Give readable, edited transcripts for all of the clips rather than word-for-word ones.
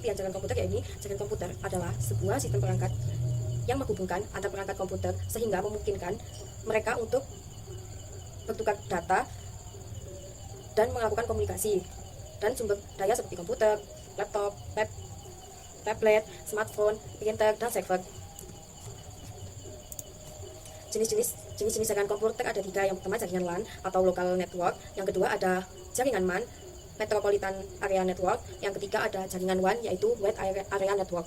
pengertian jaringan komputer, yaitu jaringan komputer adalah sebuah sistem perangkat yang menghubungkan antar perangkat komputer sehingga memungkinkan mereka untuk bertukar data dan melakukan komunikasi, dan sumber daya seperti komputer, laptop, tablet, smartphone, printer, dan server. Jenis-jenis jaringan komputer ada 3. Yang pertama jaringan LAN atau local network, yang kedua ada jaringan MAN, metropolitan area network, yang ketiga ada jaringan WAN, yaitu wide area network.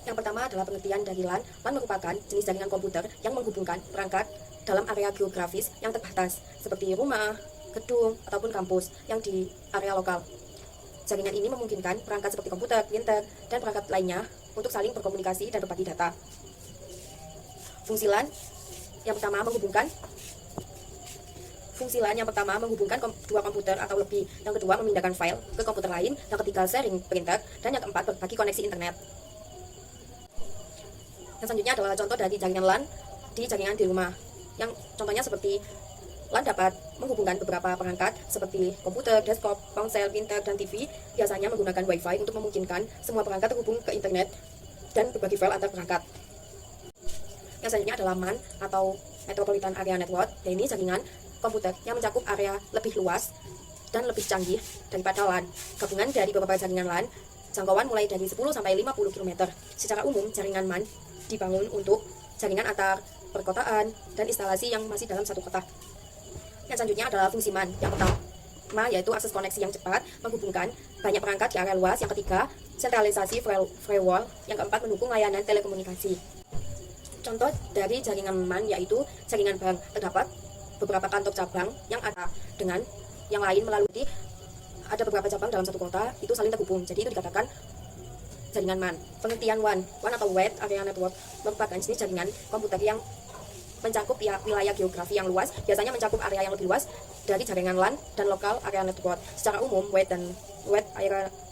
Yang pertama adalah pengertian dari LAN. LAN merupakan jenis jaringan komputer yang menghubungkan perangkat dalam area geografis yang terbatas, seperti rumah, gedung, ataupun kampus yang di area lokal. Jaringan ini memungkinkan perangkat seperti komputer, printer, dan perangkat lainnya untuk saling berkomunikasi dan berbagi data. Fungsi LAN yang pertama menghubungkan dua komputer atau lebih, yang kedua memindahkan file ke komputer lain, yang ketiga sharing printer, dan yang keempat berbagi koneksi internet. Yang selanjutnya adalah contoh dari jaringan LAN di jaringan di rumah. Yang contohnya seperti LAN dapat menghubungkan beberapa perangkat seperti komputer, desktop, ponsel, printer, dan TV, biasanya menggunakan Wi-Fi untuk memungkinkan semua perangkat terhubung ke internet dan berbagi file antar perangkat. Yang selanjutnya adalah MAN atau Metropolitan Area Network, yaitu jaringan komputer yang mencakup area lebih luas dan lebih canggih daripada LAN. Gabungan dari beberapa jaringan LAN, jangkauan mulai dari 10 sampai 50 km. Secara umum, jaringan MAN dibangun untuk jaringan antar perkotaan dan instalasi yang masih dalam satu kota. Yang selanjutnya adalah fungsi MAN. Yang pertama yaitu akses koneksi yang cepat, menghubungkan banyak perangkat di area luas. Yang ketiga, sentralisasi firewall. Yang keempat, mendukung layanan telekomunikasi. Contoh dari jaringan MAN yaitu jaringan bank. Terdapat beberapa kantor cabang yang ada dengan yang lain melalui ada beberapa cabang dalam satu kota, itu saling terhubung. Jadi itu dikatakan jaringan MAN. Pengertian WAN atau Wide Area Network merupakan jenis jaringan komputer yang mencakup wilayah geografi yang luas, biasanya mencakup area yang lebih luas dari jaringan LAN dan Local Area Network. Secara umum, Wide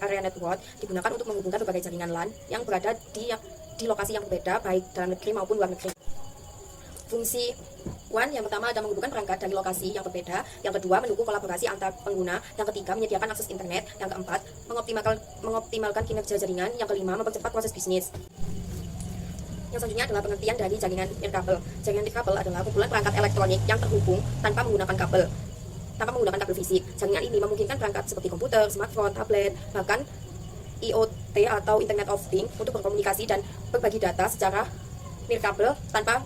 Area Network digunakan untuk menghubungkan berbagai jaringan LAN yang berada di lokasi yang berbeda, baik dalam negeri maupun luar negeri. Fungsi WAN yang pertama adalah menghubungkan perangkat dari lokasi yang berbeda, yang kedua mendukung kolaborasi antar pengguna, yang ketiga menyediakan akses internet, yang keempat mengoptimalkan kinerja jaringan, yang kelima mempercepat proses bisnis. Yang selanjutnya adalah pengertian dari jaringan nirkabel. Jaringan nirkabel adalah kumpulan perangkat elektronik yang terhubung tanpa menggunakan kabel fisik. Jaringan ini memungkinkan perangkat seperti komputer, smartphone, tablet, bahkan IoT atau Internet of Things untuk berkomunikasi dan berbagi data secara nirkabel tanpa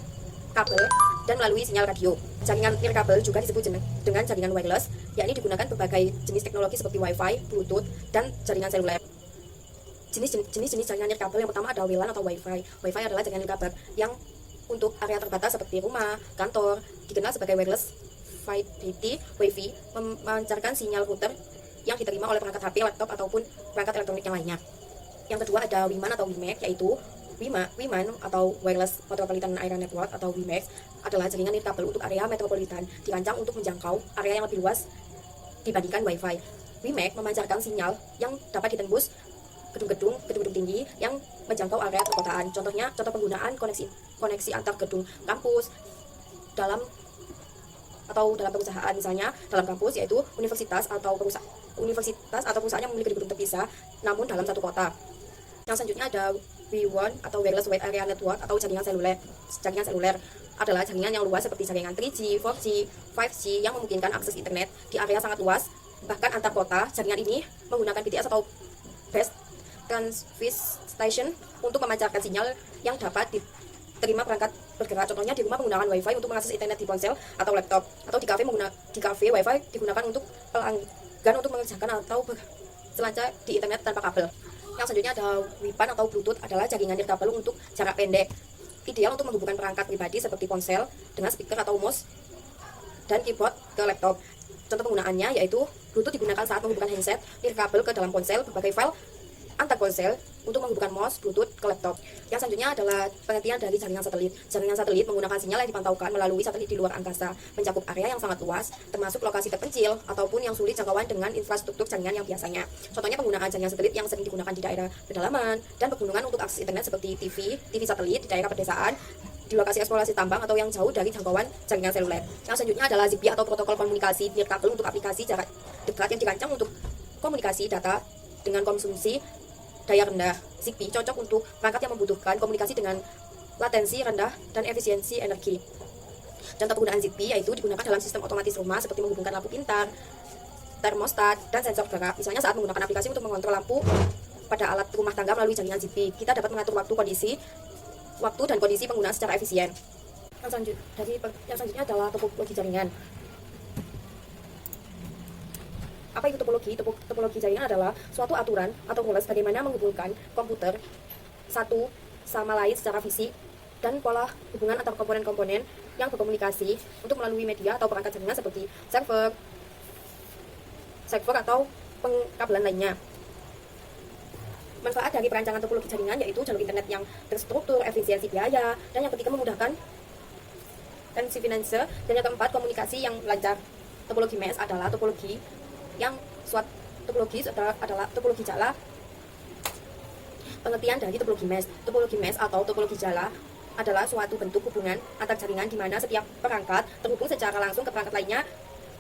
kabel dan melalui sinyal radio. Jaringan nirkabel juga disebut dengan jaringan wireless, yakni digunakan berbagai jenis teknologi seperti Wi-Fi, Bluetooth, dan jaringan seluler. Jenis jaringan nirkabel yang pertama ada WLAN atau Wi-Fi. Wi-Fi adalah jaringan nirkabel yang untuk area terbatas seperti rumah, kantor, dikenal sebagai wireless fidelity Wi-Fi, memancarkan sinyal router yang diterima oleh perangkat HP, laptop, ataupun perangkat elektronik yang lainnya. Yang kedua ada WMAN atau WiMAX, yaitu WMAN atau Wireless Metropolitan Area Network atau WiMAX adalah jaringan nirkabel untuk area metropolitan, dirancang untuk menjangkau area yang lebih luas dibandingkan Wi-Fi. WiMAX memancarkan sinyal yang dapat ditembus gedung-gedung tinggi yang menjangkau area perkotaan. Contoh penggunaan koneksi antar gedung kampus dalam perusahaan, misalnya dalam kampus yaitu universitas atau perusahaan yang memiliki gedung terpisah namun dalam satu kota. Yang selanjutnya ada WWAN atau Wireless Wide Area Network atau jaringan seluler. Jaringan seluler adalah jaringan yang luas seperti jaringan 3G, 4G, 5G yang memungkinkan akses internet di area sangat luas, bahkan antar kota. Jaringan ini menggunakan BTS atau Best Transfer Station untuk memancarkan sinyal yang dapat diterima perangkat bergerak. Contohnya di rumah menggunakan Wi-Fi untuk mengakses internet di ponsel atau laptop, atau di kafe Wi-Fi digunakan untuk pelanggan untuk mengerjakan atau berselancar di internet tanpa kabel. Yang selanjutnya ada WIPAN atau Bluetooth, adalah jaringan nirkabel untuk jarak pendek, ideal untuk menghubungkan perangkat pribadi seperti ponsel dengan speaker atau mouse dan keyboard ke laptop. Contoh penggunaannya yaitu Bluetooth digunakan saat menghubungkan handset nirkabel ke dalam ponsel, berbagai file antar ponsel untuk menghubungkan mouse Bluetooth ke laptop. Yang selanjutnya adalah pengertian dari jaringan satelit. Jaringan satelit menggunakan sinyal yang dipantaukan melalui satelit di luar angkasa, mencakup area yang sangat luas, termasuk lokasi terpencil ataupun yang sulit jangkauan dengan infrastruktur jaringan yang biasanya. Contohnya penggunaan jaringan satelit yang sering digunakan di daerah pedalaman dan pegunungan untuk akses internet seperti TV satelit di daerah pedesaan, di lokasi eksplorasi tambang atau yang jauh dari jangkauan jaringan seluler. Yang selanjutnya adalah ZigBee atau protokol komunikasi nirkabel untuk aplikasi jarak dekat yang dirancang untuk komunikasi data dengan konsumsi daya rendah. ZigBee cocok untuk perangkat yang membutuhkan komunikasi dengan latensi rendah dan efisiensi energi. Contoh penggunaan ZigBee yaitu digunakan dalam sistem otomatis rumah seperti menghubungkan lampu pintar, termostat, dan sensor gerak. Misalnya saat menggunakan aplikasi untuk mengontrol lampu pada alat rumah tangga melalui jaringan ZigBee, kita dapat mengatur waktu dan kondisi penggunaan secara efisien. Yang selanjutnya adalah topologi jaringan. Apa itu topologi? Topologi jaringan adalah suatu aturan atau rules bagaimana menghubungkan komputer satu sama lain secara fisik dan pola hubungan antar komponen-komponen yang berkomunikasi untuk melalui media atau perangkat jaringan seperti server atau pengkabelan lainnya. Manfaat dari perancangan topologi jaringan yaitu jalur internet yang terstruktur, efisiensi biaya, dan yang ketiga memudahkan finansial, dan yang keempat komunikasi yang lancar. Topologi mesh adalah topologi jala. Pengertian dari topologi mesh. Topologi mesh atau topologi jala adalah suatu bentuk hubungan antar jaringan di mana setiap perangkat terhubung secara langsung ke perangkat lainnya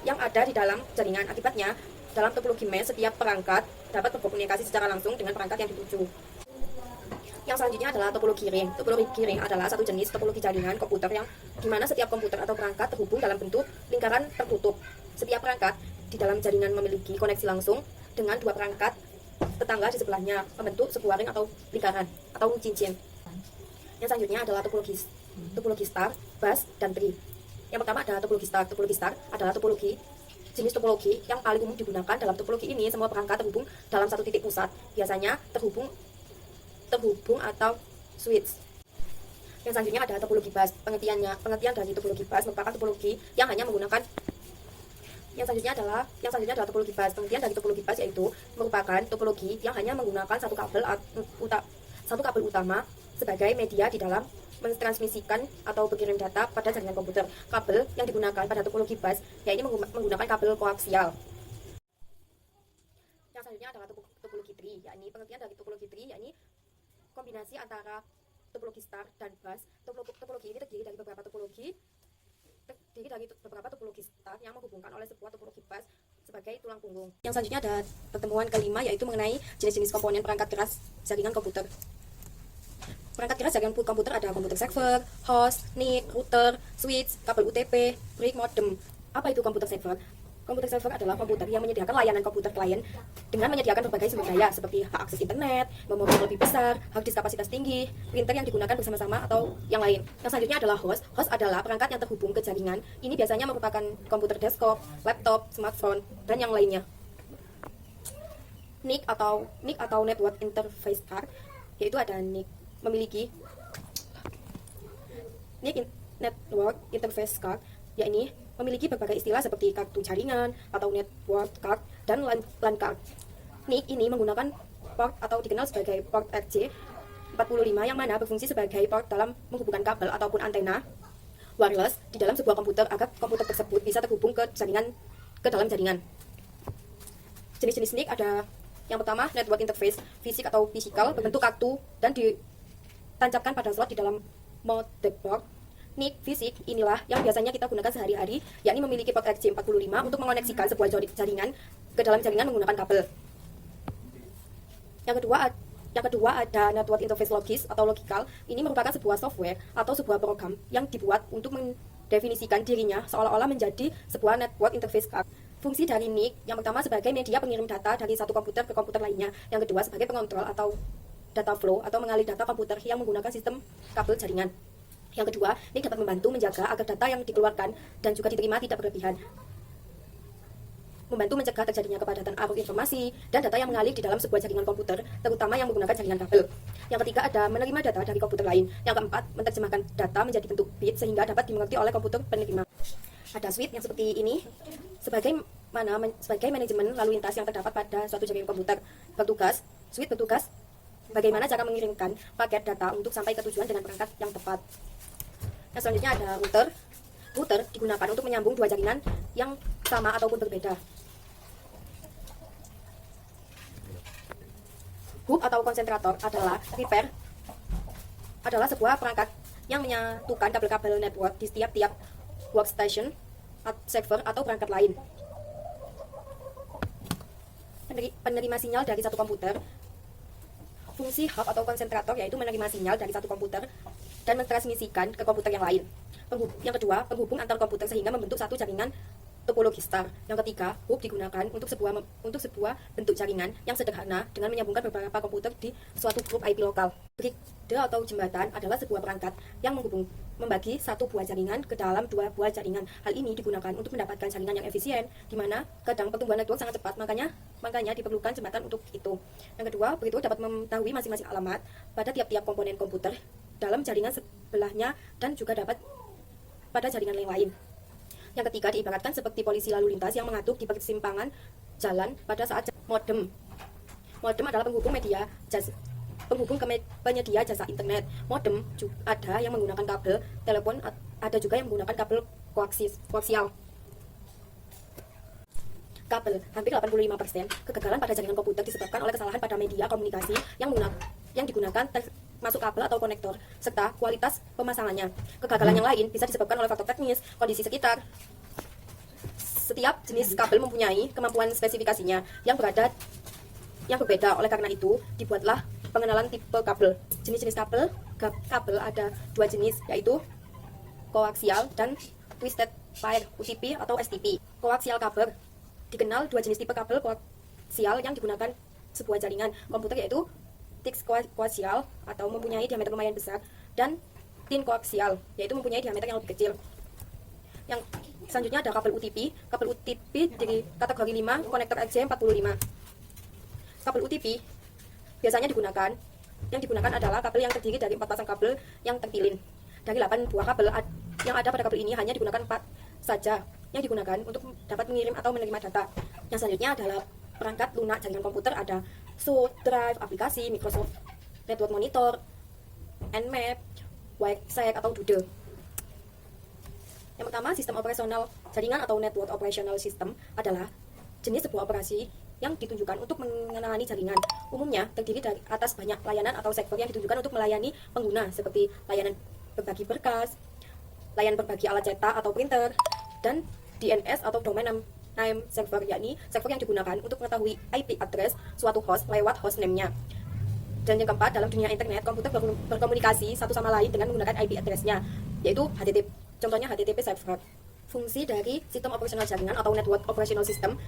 yang ada di dalam jaringan. Akibatnya, dalam topologi mesh setiap perangkat dapat berkomunikasi secara langsung dengan perangkat yang dituju. Yang selanjutnya adalah topologi ring. Topologi ring adalah satu jenis topologi jaringan komputer yang di mana setiap komputer atau perangkat terhubung dalam bentuk lingkaran tertutup. Setiap perangkat di dalam jaringan memiliki koneksi langsung dengan dua perangkat tetangga di sebelahnya, membentuk sebuah ring atau lingkaran atau cincin. Yang selanjutnya adalah topologi star, bus, dan tree. Yang pertama adalah topologi star. Topologi star adalah jenis topologi yang paling umum digunakan. Dalam topologi ini, semua perangkat terhubung dalam satu titik pusat, biasanya terhubung atau switch. Yang selanjutnya adalah topologi bus. Pengertian dari topologi bus merupakan topologi yang hanya menggunakan. Yang selanjutnya adalah topologi bus. Pengertian dari topologi bus yaitu merupakan topologi yang hanya menggunakan satu kabel utama sebagai media di dalam mentransmisikan atau berkirim data pada jaringan komputer. Kabel yang digunakan pada topologi bus yaitu menggunakan kabel koaksial. Yang selanjutnya adalah topologi tree, yakni pengertian dari topologi tree yakni kombinasi antara topologi star dan bus. Topologi ini terdiri dari beberapa topologi star yang menghubungkan oleh sebuah topologi bus sebagai tulang punggung. Yang selanjutnya ada pertemuan kelima yaitu mengenai jenis-jenis komponen perangkat keras jaringan komputer. Perangkat keras jaringan komputer ada komputer server, host, NIC, router, switch, kabel UTP, brick, modem. Apa itu komputer server? Komputer server adalah komputer yang menyediakan layanan komputer klien dengan menyediakan berbagai sumber daya seperti hak akses internet, memori yang lebih besar, hard disk kapasitas tinggi, printer yang digunakan bersama-sama atau yang lain. Yang selanjutnya adalah host. Host adalah perangkat yang terhubung ke jaringan. Ini biasanya merupakan komputer desktop, laptop, smartphone, dan yang lainnya. NIC atau Network Interface Card, yaitu ada NIC Network Interface Card, yakni memiliki berbagai istilah seperti kartu jaringan atau network card dan LAN card. NIC ini menggunakan port atau dikenal sebagai port RJ45 yang mana berfungsi sebagai port dalam menghubungkan kabel ataupun antena wireless di dalam sebuah komputer agar komputer tersebut bisa terhubung ke dalam jaringan. Jenis-jenis NIC ada yang pertama network interface fisik atau fisikal berbentuk kartu dan ditancapkan pada slot di dalam motherboard. NIC fisik inilah yang biasanya kita gunakan sehari-hari, yakni memiliki port RJ45 untuk mengoneksikan sebuah jaringan ke dalam jaringan menggunakan kabel. Yang kedua ada network interface logis atau logical. Ini merupakan sebuah software atau sebuah program yang dibuat untuk mendefinisikan dirinya seolah-olah menjadi sebuah network interface card. Fungsi dari NIC yang pertama sebagai media pengirim data dari satu komputer ke komputer lainnya. Yang kedua sebagai pengontrol atau data flow atau mengalih data komputer yang menggunakan sistem kabel jaringan. Yang kedua, NIC dapat membantu menjaga agar data yang dikeluarkan dan juga diterima tidak berlebihan. Membantu mencegah terjadinya kepadatan arus informasi dan data yang mengalir di dalam sebuah jaringan komputer, terutama yang menggunakan jaringan kabel. Yang ketiga ada menerima data dari komputer lain. Yang keempat, menerjemahkan data menjadi bentuk bit sehingga dapat dimengerti oleh komputer penerima. Ada switch yang seperti ini, sebagai manajemen lalu lintas yang terdapat pada suatu jaringan komputer. Switch bertugas bagaimana cara mengirimkan paket data untuk sampai ke tujuan dengan perangkat yang tepat. Yang selanjutnya ada router. Router digunakan untuk menyambung dua jaringan yang sama ataupun berbeda. Hub atau konsentrator adalah sebuah perangkat yang menyatukan kabel-kabel network di tiap-tiap workstation, server atau perangkat lain. penerima sinyal dari satu komputer. Fungsi hub atau konsentrator yaitu menerima sinyal dari satu komputer dan mentransmisikan ke komputer yang lain. Yang kedua, penghubung antar komputer sehingga membentuk satu jaringan topologi star. Yang ketiga, hub digunakan untuk sebuah bentuk jaringan yang sederhana dengan menyambungkan beberapa komputer di suatu grup IP lokal. Bridge atau jembatan adalah sebuah perangkat yang membagi satu buah jaringan ke dalam dua buah jaringan. Hal ini digunakan untuk mendapatkan jaringan yang efisien, di mana kadang pertumbuhan network sangat cepat, makanya diperlukan jembatan untuk itu. Yang kedua, berikut dapat mengetahui masing-masing alamat pada tiap-tiap komponen komputer dalam jaringan sebelahnya dan juga dapat pada jaringan yang lain. Yang ketiga diibaratkan seperti polisi lalu lintas yang mengaduk di persimpangan jalan pada saat modem. Modem adalah penghubung penyedia jasa internet. Modem ada yang menggunakan kabel telepon, ada juga yang menggunakan kabel koaksial. Kabel, hampir 85% kegagalan pada jaringan komputer disebabkan oleh kesalahan pada media komunikasi yang digunakan masuk kabel atau konektor, serta kualitas pemasangannya. Kegagalan yang lain bisa disebabkan oleh faktor teknis, kondisi sekitar. Setiap jenis kabel mempunyai kemampuan spesifikasinya yang berbeda. Oleh karena itu, dibuatlah pengenalan tipe kabel. Jenis-jenis kabel ada dua jenis, yaitu koaksial dan twisted pair (UTP) atau STP. Koaksial kabel dikenal dua jenis tipe kabel koaksial yang digunakan sebuah jaringan komputer, yaitu thick koaksial atau mempunyai diameter lumayan besar, dan thin koaksial yaitu mempunyai diameter yang lebih kecil. Yang selanjutnya ada kabel UTP. Kabel UTP di kategori 5 konektor RJ45. Kabel UTP biasanya digunakan adalah kabel yang terdiri dari 4 pasang kabel yang terpilin. Dari 8 buah kabel yang ada pada kabel ini hanya digunakan 4 saja yang digunakan untuk dapat mengirim atau menerima data. Yang selanjutnya adalah perangkat lunak jaringan komputer. Ada SOA, drive, aplikasi, Microsoft Network Monitor, Nmap, WireSec atau Doodle. Yang pertama, sistem operasional jaringan atau Network Operational System adalah jenis sebuah operasi yang ditujukan untuk mengenali jaringan. Umumnya terdiri dari atas banyak layanan atau server yang ditujukan untuk melayani pengguna, seperti layanan berbagi berkas, layanan berbagi alat cetak atau printer, dan DNS atau domain name server, yakni server yang digunakan untuk mengetahui IP address suatu host lewat hostname-nya. Dan yang keempat, dalam dunia internet, komputer berkomunikasi satu sama lain dengan menggunakan IP address-nya, yaitu HTTP. Contohnya HTTP server. Fungsi dari sistem operasional jaringan atau Network Operational System.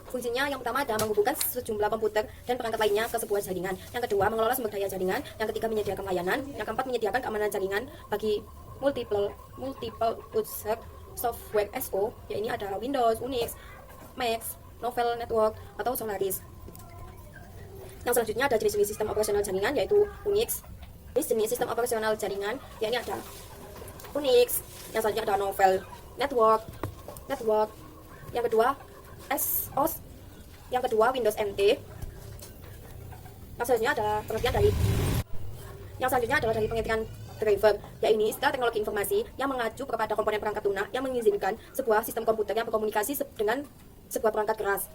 Fungsinya yang pertama adalah menghubungkan sejumlah komputer dan perangkat lainnya ke sebuah jaringan. Yang kedua, mengelola sumber daya jaringan. Yang ketiga, menyediakan layanan. Yang keempat, menyediakan keamanan jaringan bagi multiple user software SO, yaitu ada Windows, Unix, Mac, Novel Network, atau Solaris. Yang selanjutnya ada jenis-jenis sistem operasional jaringan, yaitu Unix. Jenis sistem operasional jaringan, yaitu ada Unix. Yang selanjutnya ada Novel Network. Yang kedua SOS. Yang kedua Windows NT. Yang selanjutnya adalah dari pengertian driver, yaitu istilah teknologi informasi yang mengacu kepada komponen perangkat lunak yang mengizinkan sebuah sistem komputer yang berkomunikasi dengan sebuah perangkat keras.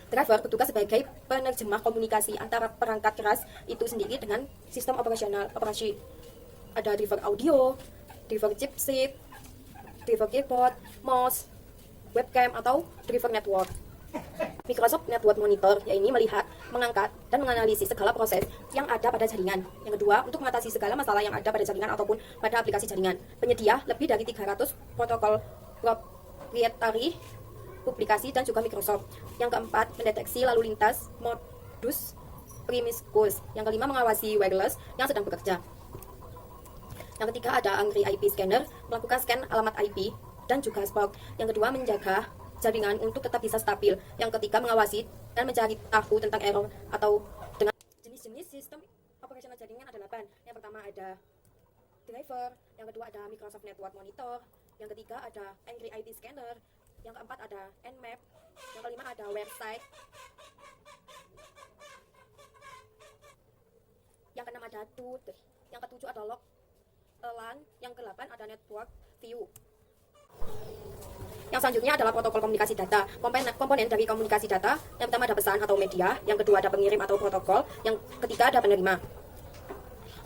Driver bertugas sebagai penerjemah komunikasi antara perangkat keras itu sendiri dengan sistem operasi. Ada driver audio, driver chipset, driver keyboard, mouse, webcam, atau driver network. Microsoft Network Monitor, yaitu melihat, mengangkat, dan menganalisis segala proses yang ada pada jaringan. Yang kedua, untuk mengatasi segala masalah yang ada pada jaringan ataupun pada aplikasi jaringan. Penyedia lebih dari 300 protokol proprietari, publikasi, dan juga Microsoft. Yang keempat, mendeteksi lalu lintas modus promiscuous. Yang kelima, mengawasi wireless yang sedang bekerja. Yang ketiga ada Angry IP Scanner, melakukan scan alamat IP dan juga SPOC. Yang kedua, menjaga jaringan untuk tetap bisa stabil. Yang ketiga, mengawasi dan mencari tahu tentang error atau dengan jenis-jenis sistem operasional jaringan ada 8. Yang pertama ada driver, yang kedua ada Microsoft Network Monitor, yang ketiga ada Angry IP Scanner, yang keempat ada Nmap, yang kelima ada website, yang keenam ada Doodle, yang ketujuh ada log LAN, yang ke-8 ada network view. Yang selanjutnya adalah protokol komunikasi data. Komponen dari komunikasi data, yang pertama ada pesan atau media, yang kedua ada pengirim atau protokol, yang ketiga ada penerima.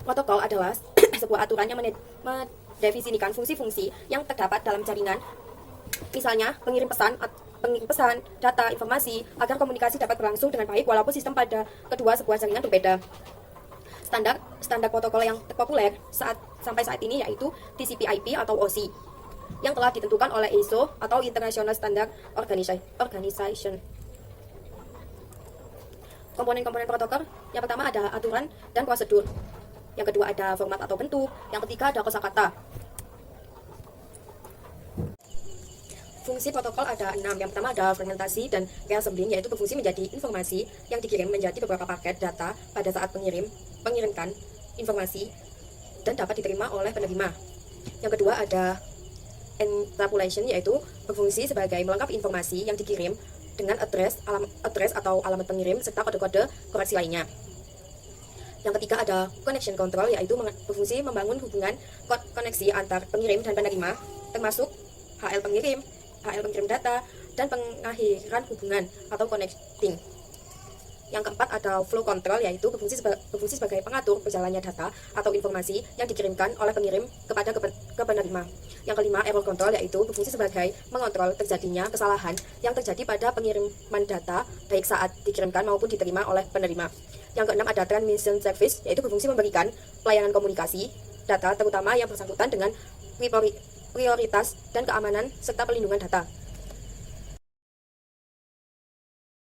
Protokol adalah sebuah aturan yang mendefinisikan fungsi-fungsi yang terdapat dalam jaringan. Misalnya, pengirim pesan pengirim pesan, data, informasi, agar komunikasi dapat berlangsung dengan baik walaupun sistem pada kedua sebuah jaringan berbeda. Standar protokol yang terpopuler sampai saat ini yaitu TCP/IP atau OSI yang telah ditentukan oleh ISO atau International Standard Organization. Komponen-komponen protokol yang pertama ada aturan dan prosedur, yang kedua ada format atau bentuk, yang ketiga ada kosakata. Fungsi protokol ada 6. Yang pertama ada fragmentasi dan reassembling, yaitu berfungsi menjadi informasi yang dikirim menjadi beberapa paket data pada saat mengirimkan informasi dan dapat diterima oleh penerima. Yang kedua ada encapsulation, yaitu berfungsi sebagai melengkapi informasi yang dikirim dengan address atau alamat pengirim serta kode-kode koreksi lainnya. Yang ketiga ada connection control, yaitu berfungsi membangun hubungan koneksi antar pengirim dan penerima, termasuk HL pengirim data, dan pengakhiran hubungan atau connecting. Yang keempat ada flow control, yaitu berfungsi sebagai pengatur berjalannya data atau informasi yang dikirimkan oleh pengirim kepada penerima. Yang kelima error control, yaitu berfungsi sebagai mengontrol terjadinya kesalahan yang terjadi pada pengiriman data baik saat dikirimkan maupun diterima oleh penerima. Yang keenam ada transmission service, yaitu berfungsi memberikan pelayanan komunikasi data terutama yang bersangkutan dengan prioritas dan keamanan serta pelindungan data.